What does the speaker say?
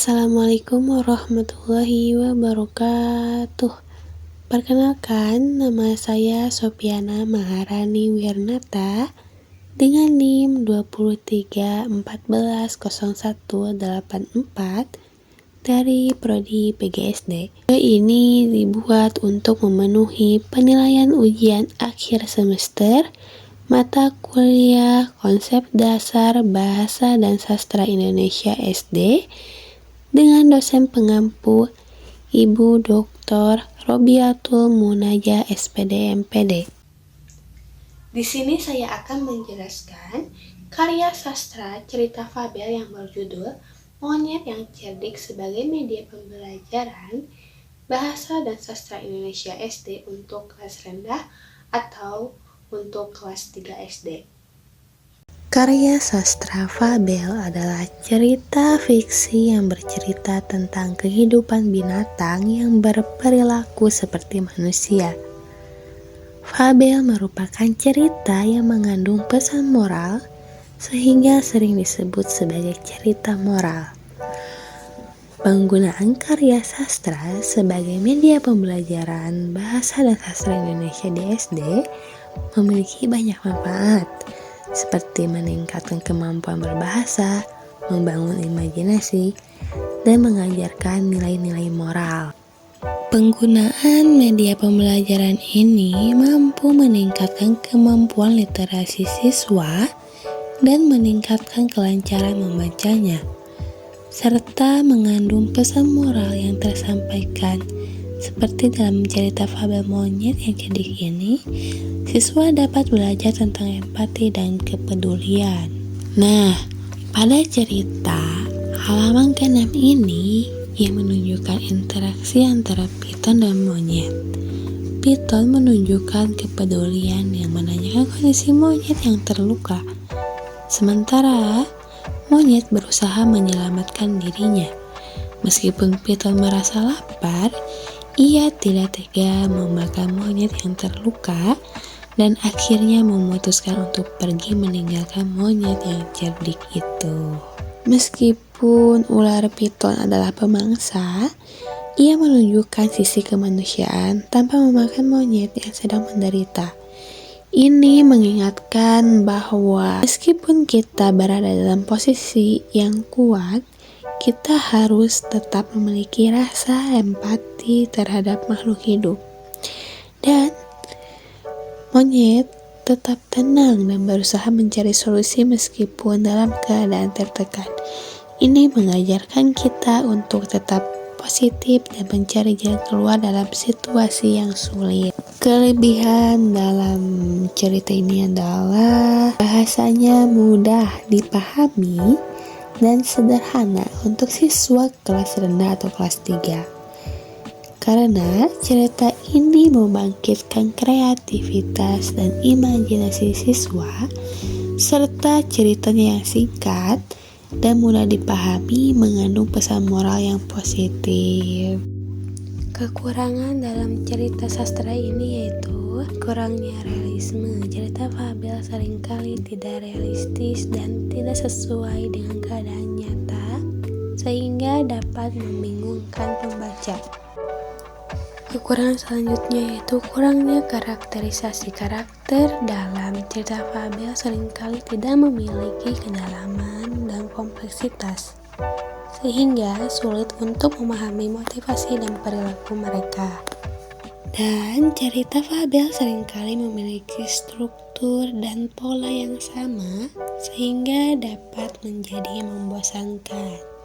Assalamualaikum warahmatullahi wabarakatuh. Perkenalkan, nama saya Sopiana Maharani Wirnata dengan NIM 23140184 dari Prodi PGSD. Video ini dibuat untuk memenuhi penilaian ujian akhir semester mata kuliah Konsep Dasar Bahasa dan Sastra Indonesia SD dengan dosen pengampu Ibu Dr. Robiatul Munajah SPD MPD. Di sini saya akan menjelaskan karya sastra cerita fabel yang berjudul Monyet yang Cerdik sebagai media pembelajaran Bahasa dan Sastra Indonesia SD untuk kelas rendah atau untuk kelas 3 SD. Karya sastra fabel adalah cerita fiksi yang bercerita tentang kehidupan binatang yang berperilaku seperti manusia. Fabel merupakan cerita yang mengandung pesan moral, sehingga sering disebut sebagai cerita moral. Penggunaan karya sastra sebagai media pembelajaran Bahasa dan Sastra Indonesia di SD memiliki banyak manfaat, seperti meningkatkan kemampuan berbahasa, membangun imajinasi, dan mengajarkan nilai-nilai moral. Penggunaan media pembelajaran ini mampu meningkatkan kemampuan literasi siswa dan meningkatkan kelancaran membacanya, serta mengandung pesan moral yang tersampaikan. Seperti dalam cerita fabel Monyet yang Cerdik ini, siswa dapat belajar tentang empati dan kepedulian. Nah, pada cerita halaman ke-6 ini yang menunjukkan interaksi antara piton dan monyet. Piton menunjukkan kepedulian yang menanyakan kondisi monyet yang terluka. Sementara monyet berusaha menyelamatkan dirinya. Meskipun piton merasa lapar, ia tidak tega memakan monyet yang terluka dan akhirnya memutuskan untuk pergi meninggalkan monyet yang cerdik itu. Meskipun ular piton adalah pemangsa, ia menunjukkan sisi kemanusiaan tanpa memakan monyet yang sedang menderita. Ini mengingatkan bahwa meskipun kita berada dalam posisi yang kuat, kita harus tetap memiliki rasa empati terhadap makhluk hidup. Dan monyet tetap tenang dan berusaha mencari solusi meskipun dalam keadaan tertekan. Ini mengajarkan kita untuk tetap positif dan mencari jalan keluar dalam situasi yang sulit. Kelebihan dalam cerita ini adalah bahasanya mudah dipahami dan sederhana untuk siswa kelas rendah atau kelas 3. Karena cerita ini membangkitkan kreativitas dan imajinasi siswa, serta ceritanya yang singkat dan mudah dipahami mengandung pesan moral yang positif. Kekurangan dalam cerita sastra ini yaitu kurangnya realisme. Cerita fabel seringkali tidak realistis dan tidak sesuai dengan keadaan nyata, sehingga dapat membingungkan pembaca. Kekurangan selanjutnya yaitu kurangnya karakterisasi karakter dalam cerita fabel seringkali tidak memiliki kedalaman dan kompleksitas, sehingga sulit untuk memahami motivasi dan perilaku mereka. Dan cerita fabel seringkali memiliki struktur dan pola yang sama, sehingga dapat menjadi membosankan.